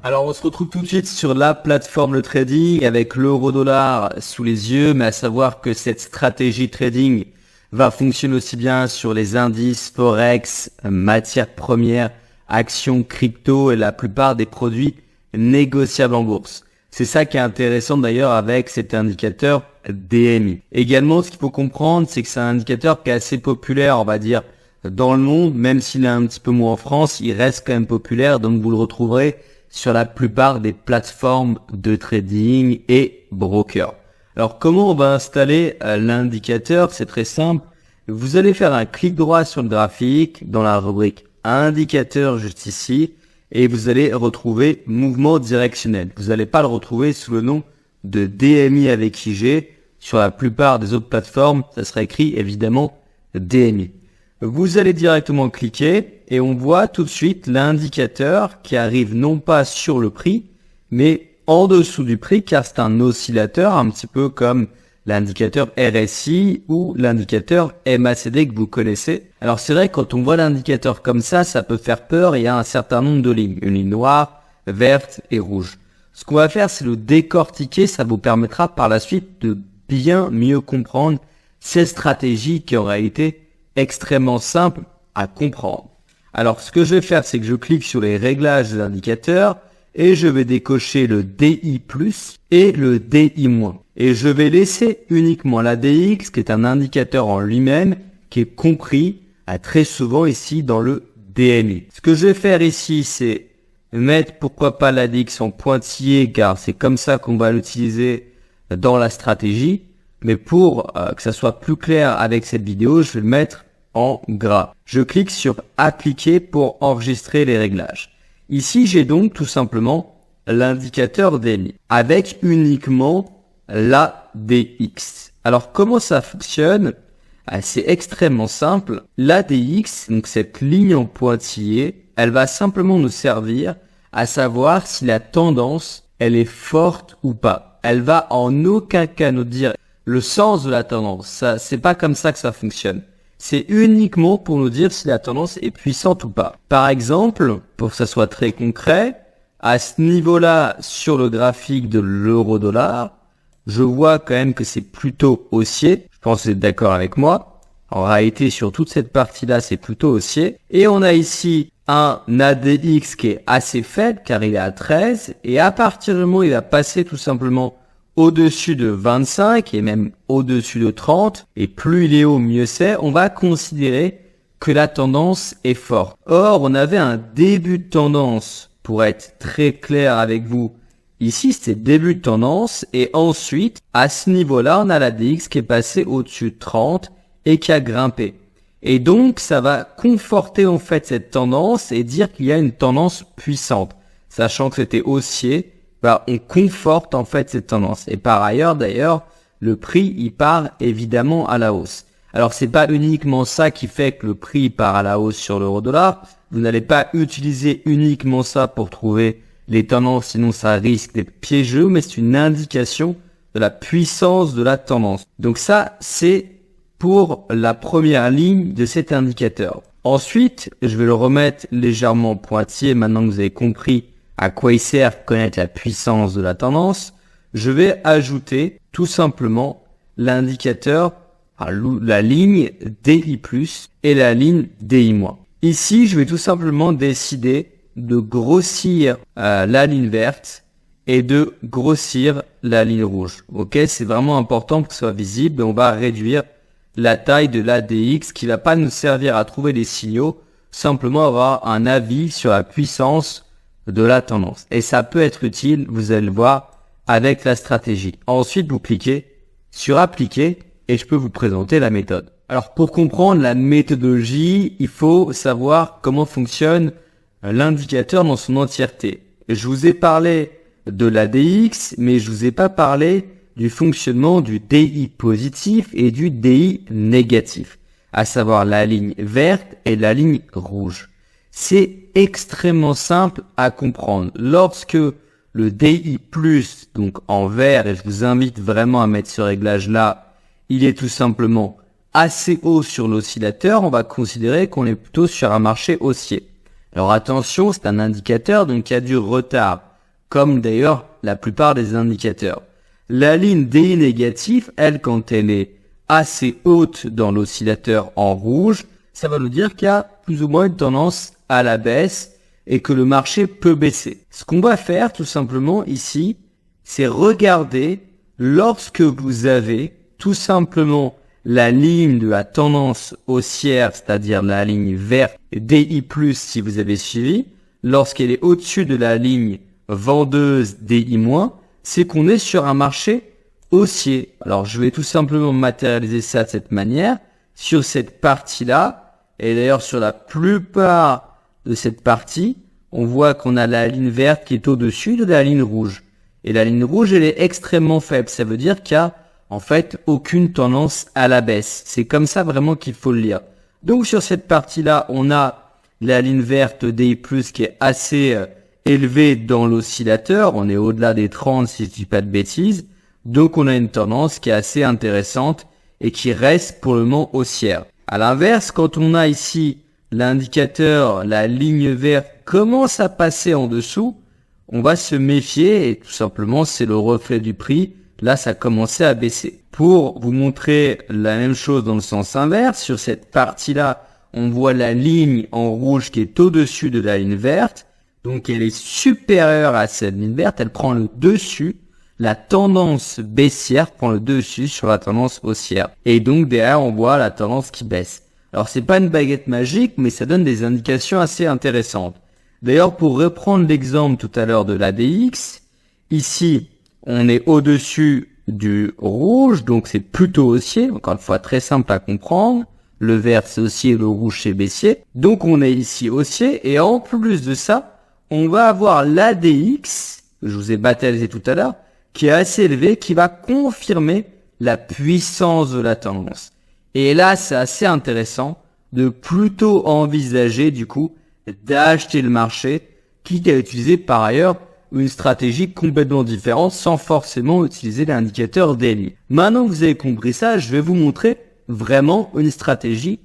Alors on se retrouve tout de suite sur la plateforme de trading avec l'euro-dollar sous les yeux, mais à savoir que cette stratégie trading va fonctionner aussi bien sur les indices, forex, matières premières, actions, crypto et la plupart des produits négociables en bourse. C'est ça qui est intéressant d'ailleurs avec cet indicateur DMI. Également, ce qu'il faut comprendre, c'est que c'est un indicateur qui est assez populaire, on va dire, dans le monde, même s'il est un petit peu moins en France, il reste quand même populaire, donc vous le retrouverez sur la plupart des plateformes de trading et brokers. Alors comment on va installer l'indicateur? C'est très simple. Vous allez faire un clic droit sur le graphique dans la rubrique indicateur juste ici et vous allez retrouver mouvement directionnel. Vous n'allez pas le retrouver sous le nom de DMI avec IG. Sur la plupart des autres plateformes, ça sera écrit évidemment DMI. Vous allez directement cliquer et on voit tout de suite l'indicateur qui arrive non pas sur le prix, mais en dessous du prix car c'est un oscillateur un petit peu comme l'indicateur RSI ou l'indicateur MACD que vous connaissez. Alors c'est vrai que quand on voit l'indicateur comme ça peut faire peur, il y a un certain nombre de lignes, une ligne noire, verte et rouge. Ce qu'on va faire, c'est le décortiquer, ça vous permettra par la suite de bien mieux comprendre ces stratégies qui en réalité extrêmement simple à comprendre. Alors ce que je vais faire, c'est que je clique sur les réglages de l'indicateur et je vais décocher le DI+, et le DI-. Et je vais laisser uniquement l'ADX qui est un indicateur en lui-même qui est compris très souvent ici dans le DMI. Ce que je vais faire ici, c'est mettre pourquoi pas l'ADX en pointillé car c'est comme ça qu'on va l'utiliser dans la stratégie. Mais pour que ça soit plus clair avec cette vidéo, je vais le mettre en gras. Je clique sur appliquer pour enregistrer les réglages. Ici, j'ai donc tout simplement l'indicateur DMI avec uniquement l'ADX. Alors, comment ça fonctionne? C'est extrêmement simple. L'ADX, donc cette ligne en pointillé, elle va simplement nous servir à savoir si la tendance, elle est forte ou pas. Elle va en aucun cas nous dire le sens de la tendance. Ça, c'est pas comme ça que ça fonctionne. C'est uniquement pour nous dire si la tendance est puissante ou pas. Par exemple, pour que ça soit très concret, à ce niveau-là, sur le graphique de l'euro-dollar, je vois quand même que c'est plutôt haussier. Je pense que vous êtes d'accord avec moi. En réalité, sur toute cette partie-là, c'est plutôt haussier. Et on a ici un ADX qui est assez faible car il est à 13. Et à partir du moment où il va passer tout simplement au-dessus de 25 et même au-dessus de 30, et plus il est haut, mieux c'est, on va considérer que la tendance est forte. Or, on avait un début de tendance, pour être très clair avec vous, ici c'était début de tendance, et ensuite, à ce niveau-là, on a la DX qui est passée au-dessus de 30 et qui a grimpé. Et donc, ça va conforter en fait cette tendance et dire qu'il y a une tendance puissante, sachant que c'était haussier. On conforte en fait cette tendance. Et par ailleurs, d'ailleurs, le prix, il part évidemment à la hausse. Alors, c'est pas uniquement ça qui fait que le prix part à la hausse sur l'euro-dollar. Vous n'allez pas utiliser uniquement ça pour trouver les tendances, sinon ça risque d'être piégeux, mais c'est une indication de la puissance de la tendance. Donc ça, c'est pour la première ligne de cet indicateur. Ensuite, je vais le remettre légèrement pointillé maintenant que vous avez compris à quoi il sert pour connaître la puissance de la tendance. Je vais ajouter tout simplement l'indicateur, la ligne DI+, et la ligne DI-. Ici, je vais tout simplement décider de grossir la ligne verte et de grossir la ligne rouge. Ok, c'est vraiment important pour que ce soit visible. On va réduire la taille de l'ADX qui va pas nous servir à trouver des signaux, simplement avoir un avis sur la puissance de la tendance. Et ça peut être utile, vous allez le voir, avec la stratégie. Ensuite, vous cliquez sur appliquer et je peux vous présenter la méthode. Alors, pour comprendre la méthodologie, il faut savoir comment fonctionne l'indicateur dans son entièreté. Je vous ai parlé de l'ADX, mais je vous ai pas parlé du fonctionnement du DI positif et du DI négatif, à savoir la ligne verte et la ligne rouge. C'est extrêmement simple à comprendre. Lorsque le DI+, donc en vert, et je vous invite vraiment à mettre ce réglage-là, il est tout simplement assez haut sur l'oscillateur, on va considérer qu'on est plutôt sur un marché haussier. Alors attention, c'est un indicateur donc qui a du retard. comme d'ailleurs la plupart des indicateurs. La ligne DI négative, elle, quand elle est assez haute dans l'oscillateur en rouge, ça va nous dire qu'il y a plus ou moins une tendance à la baisse et que le marché peut baisser. Ce qu'on va faire tout simplement ici, c'est regarder lorsque vous avez tout simplement la ligne de la tendance haussière, c'est-à-dire la ligne verte DI+, si vous avez suivi, lorsqu'elle est au-dessus de la ligne vendeuse DI-, c'est qu'on est sur un marché haussier. Alors, je vais tout simplement matérialiser ça de cette manière, sur cette partie-là, et d'ailleurs sur la plupart de cette partie, on voit qu'on a la ligne verte qui est au-dessus de la ligne rouge. Et la ligne rouge, elle est extrêmement faible. Ça veut dire qu'il y a, en fait, aucune tendance à la baisse. C'est comme ça vraiment qu'il faut le lire. Donc, sur cette partie-là, on a la ligne verte DI+, qui est assez élevée dans l'oscillateur. On est au-delà des 30, si je dis pas de bêtises. Donc, on a une tendance qui est assez intéressante et qui reste pour le moment haussière. À l'inverse, quand on a ici l'indicateur, la ligne verte commence à passer en dessous, on va se méfier et tout simplement c'est le reflet du prix. Là, ça a commencé à baisser. Pour vous montrer la même chose dans le sens inverse, sur cette partie-là, on voit la ligne en rouge qui est au-dessus de la ligne verte. Donc, elle est supérieure à cette ligne verte. Elle prend le dessus. La tendance baissière prend le dessus sur la tendance haussière. Et donc, derrière, on voit la tendance qui baisse. Alors, c'est pas une baguette magique, mais ça donne des indications assez intéressantes. D'ailleurs, pour reprendre l'exemple tout à l'heure de l'ADX, ici, on est au-dessus du rouge, donc c'est plutôt haussier. Encore une fois, très simple à comprendre. Le vert, c'est haussier, le rouge, c'est baissier. Donc, on est ici haussier. Et en plus de ça, on va avoir l'ADX, que je vous ai baptisé tout à l'heure, qui est assez élevé, qui va confirmer la puissance de la tendance. Et là, c'est assez intéressant de plutôt envisager, du coup, d'acheter le marché, quitte à utiliser par ailleurs une stratégie complètement différente sans forcément utiliser l'indicateur daily. Maintenant que vous avez compris ça, je vais vous montrer vraiment une stratégie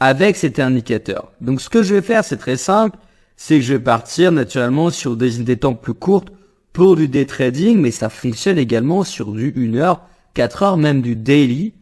avec cet indicateur. Donc, ce que je vais faire, c'est très simple, c'est que je vais partir naturellement sur des unités de temps plus courtes pour du day trading, mais ça fonctionne également sur du 1 heure, 4 heures, même du daily,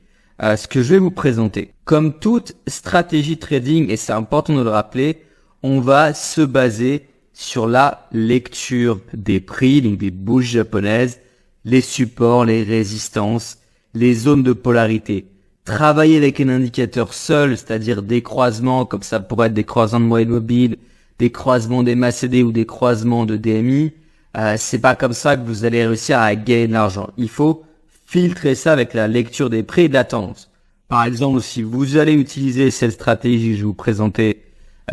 ce que je vais vous présenter. Comme toute stratégie trading, et c'est important de le rappeler, on va se baser sur la lecture des prix, donc des bourses japonaises, les supports, les résistances, les zones de polarité. Travailler avec un indicateur seul, c'est-à-dire des croisements, comme ça pourrait être des croisements de moyenne mobile, des croisements des MACD ou des croisements de DMI, c'est pas comme ça que vous allez réussir à gagner de l'argent. Il faut filtrer ça avec la lecture des prix et de la tendance. Par exemple, si vous allez utiliser cette stratégie que je vais vous présenter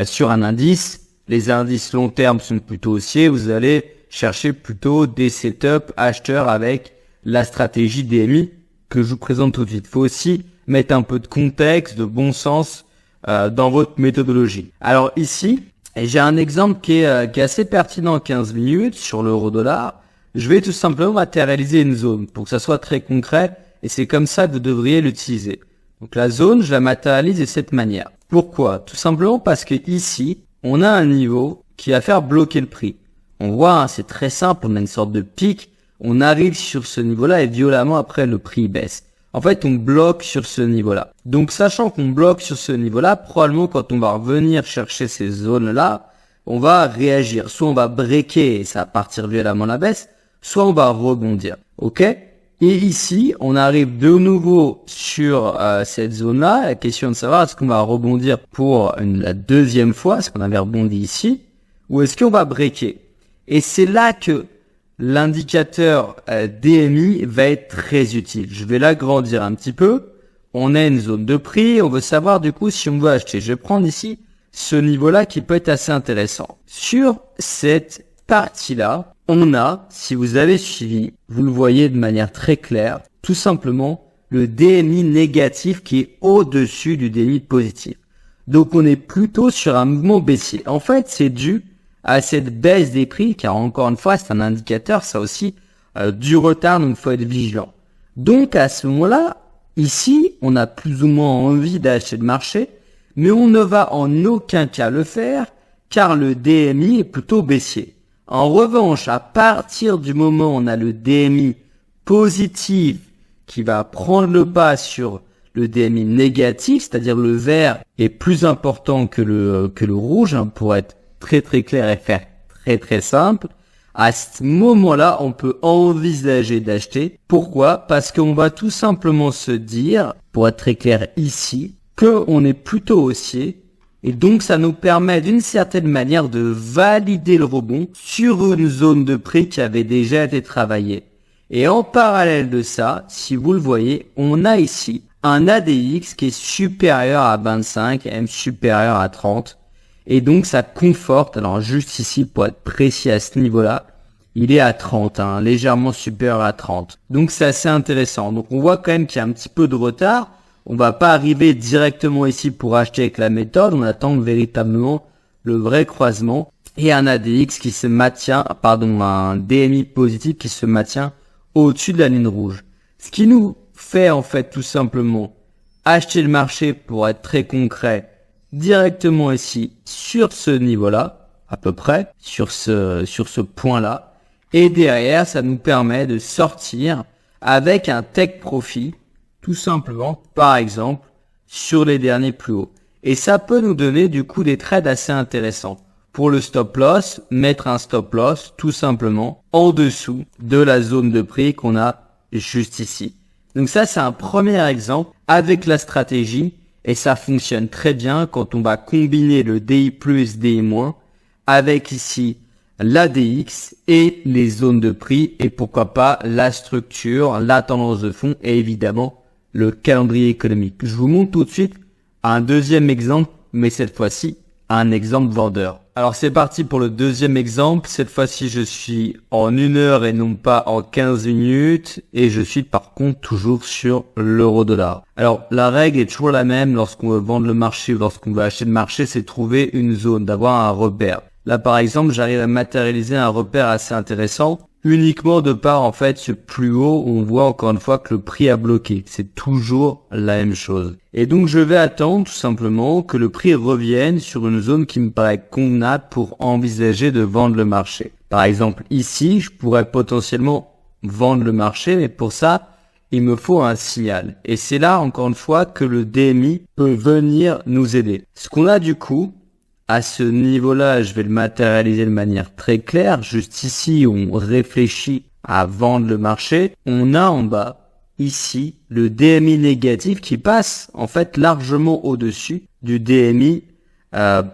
sur un indice, les indices long terme sont plutôt haussiers, vous allez chercher plutôt des setups acheteurs avec la stratégie DMI que je vous présente tout de suite. Il faut aussi mettre un peu de contexte, de bon sens dans votre méthodologie. Alors ici, j'ai un exemple qui est assez pertinent en 15 minutes sur l'euro-dollar. Je vais tout simplement matérialiser une zone pour que ça soit très concret et c'est comme ça que vous devriez l'utiliser. Donc la zone, je la matérialise de cette manière. Pourquoi? Tout simplement parce que ici, on a un niveau qui va faire bloquer le prix. On voit, hein, c'est très simple, on a une sorte de pic, on arrive sur ce niveau-là et violemment après le prix baisse. En fait, on bloque sur ce niveau-là. Donc, sachant qu'on bloque sur ce niveau-là, probablement quand on va revenir chercher ces zones-là, on va réagir. Soit on va breaker et ça va partir violemment à la baisse, soit on va rebondir. Ok? Et ici, on arrive de nouveau sur cette zone-là. La question de savoir est-ce qu'on va rebondir pour la deuxième fois, est-ce qu'on avait rebondi ici, ou est-ce qu'on va breaker? Et c'est là que l'indicateur DMI va être très utile. Je vais l'agrandir un petit peu. On a une zone de prix. On veut savoir du coup si on veut acheter. Je vais prendre ici ce niveau-là qui peut être assez intéressant. Sur cette partie-là, on a, si vous avez suivi, vous le voyez de manière très claire, tout simplement le DMI négatif qui est au-dessus du DMI positif. Donc on est plutôt sur un mouvement baissier. En fait, c'est dû à cette baisse des prix, car encore une fois, c'est un indicateur, ça aussi, du retard, donc il faut être vigilant. Donc à ce moment-là, ici, on a plus ou moins envie d'acheter le marché, mais on ne va en aucun cas le faire, car le DMI est plutôt baissier. En revanche, à partir du moment où on a le DMI positif qui va prendre le pas sur le DMI négatif, c'est-à-dire le vert est plus important que le rouge, hein, pour être très très clair et faire très très simple. À ce moment-là, on peut envisager d'acheter. Pourquoi? Parce qu'on va tout simplement se dire, pour être très clair ici, qu'on est plutôt haussier. Et donc, ça nous permet d'une certaine manière de valider le rebond sur une zone de prix qui avait déjà été travaillée. Et en parallèle de ça, si vous le voyez, on a ici un ADX qui est supérieur à 25, même supérieur à 30. Et donc, ça conforte, alors juste ici, pour être précis à ce niveau-là, il est à 30, hein, légèrement supérieur à 30. Donc, c'est assez intéressant. Donc, on voit quand même qu'il y a un petit peu de retard. On va pas arriver directement ici pour acheter avec la méthode. On attend véritablement le vrai croisement et un ADX qui se maintient, un DMI positif qui se maintient au-dessus de la ligne rouge. Ce qui nous fait en fait tout simplement acheter le marché, pour être très concret, directement ici sur ce niveau-là, à peu près, sur ce point-là. Et derrière, ça nous permet de sortir avec un take profit, tout simplement, par exemple, sur les derniers plus hauts. Et ça peut nous donner du coup des trades assez intéressants. Pour le stop loss, mettre un stop loss tout simplement en dessous de la zone de prix qu'on a juste ici. Donc ça, c'est un premier exemple avec la stratégie et ça fonctionne très bien quand on va combiner le DI+, DI- avec ici l'ADX et les zones de prix et pourquoi pas la structure, la tendance de fond et évidemment le calendrier économique. Je vous montre tout de suite un deuxième exemple, mais cette fois-ci un exemple vendeur. Alors c'est parti pour le deuxième exemple. Cette fois-ci je suis en 1 heure et non pas en 15 minutes et je suis par contre toujours sur l'euro-dollar. Alors la règle est toujours la même lorsqu'on veut vendre le marché ou lorsqu'on veut acheter le marché, c'est trouver une zone, d'avoir un repère. Là par exemple j'arrive à matérialiser un repère assez intéressant uniquement de par en fait ce plus haut où on voit encore une fois que le prix a bloqué. C'est toujours la même chose. Et donc je vais attendre tout simplement que le prix revienne sur une zone qui me paraît convenable pour envisager de vendre le marché. Par exemple ici je pourrais potentiellement vendre le marché, mais pour ça il me faut un signal. Et c'est là encore une fois que le DMI peut venir nous aider. Ce qu'on a du coup à ce niveau-là, je vais le matérialiser de manière très claire. Juste ici, on réfléchit à vendre le marché. On a en bas, ici, le DMI négatif qui passe en fait largement au-dessus du DMI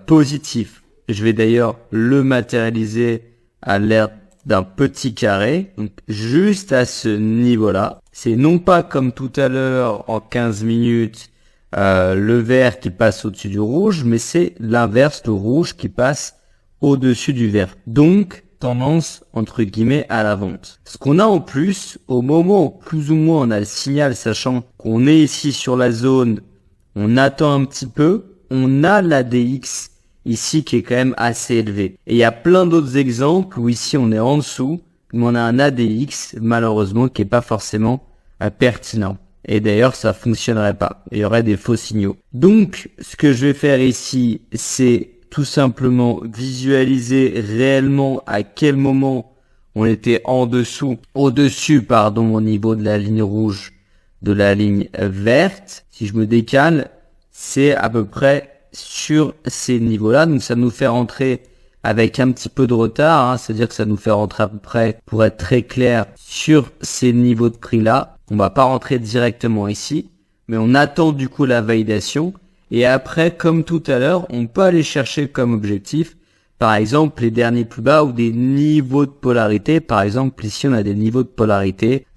positif. Je vais d'ailleurs le matérialiser à l'aide d'un petit carré. Donc juste à ce niveau-là. C'est non pas comme tout à l'heure en 15 minutes, le vert qui passe au-dessus du rouge, mais c'est l'inverse, le rouge qui passe au-dessus du vert. Donc, tendance, entre guillemets, à la vente. Ce qu'on a en plus, au moment où plus ou moins on a le signal, sachant qu'on est ici sur la zone, on attend un petit peu, on a l'ADX ici qui est quand même assez élevé. Et il y a plein d'autres exemples où ici on est en dessous, mais on a un ADX, malheureusement, qui est pas forcément pertinent. Et d'ailleurs, ça fonctionnerait pas. Il y aurait des faux signaux. Donc, ce que je vais faire ici, c'est tout simplement visualiser réellement à quel moment on était au-dessus, au niveau de la ligne rouge, de la ligne verte. Si je me décale, c'est à peu près sur ces niveaux-là. Donc, ça nous fait rentrer avec un petit peu de retard, hein, c'est-à-dire que ça nous fait rentrer à peu près, pour être très clair, sur ces niveaux de prix-là. On va pas rentrer directement ici, mais on attend du coup la validation. Et après, comme tout à l'heure, on peut aller chercher comme objectif, par exemple, les derniers plus bas ou des niveaux de polarité. Par exemple, ici, on a des niveaux de polarité,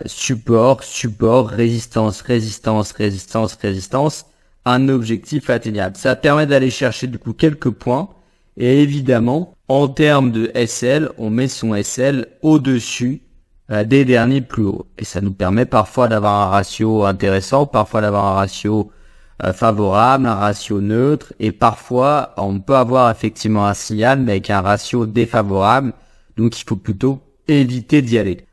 support, support, résistance, résistance, résistance, résistance, un objectif atteignable. Ça permet d'aller chercher du coup quelques points. Et évidemment, en termes de SL, on met son SL au-dessus des derniers plus hauts. Et ça nous permet parfois d'avoir un ratio intéressant, parfois d'avoir un ratio favorable, un ratio neutre, et parfois on peut avoir effectivement un signal mais avec un ratio défavorable, donc il faut plutôt éviter d'y aller.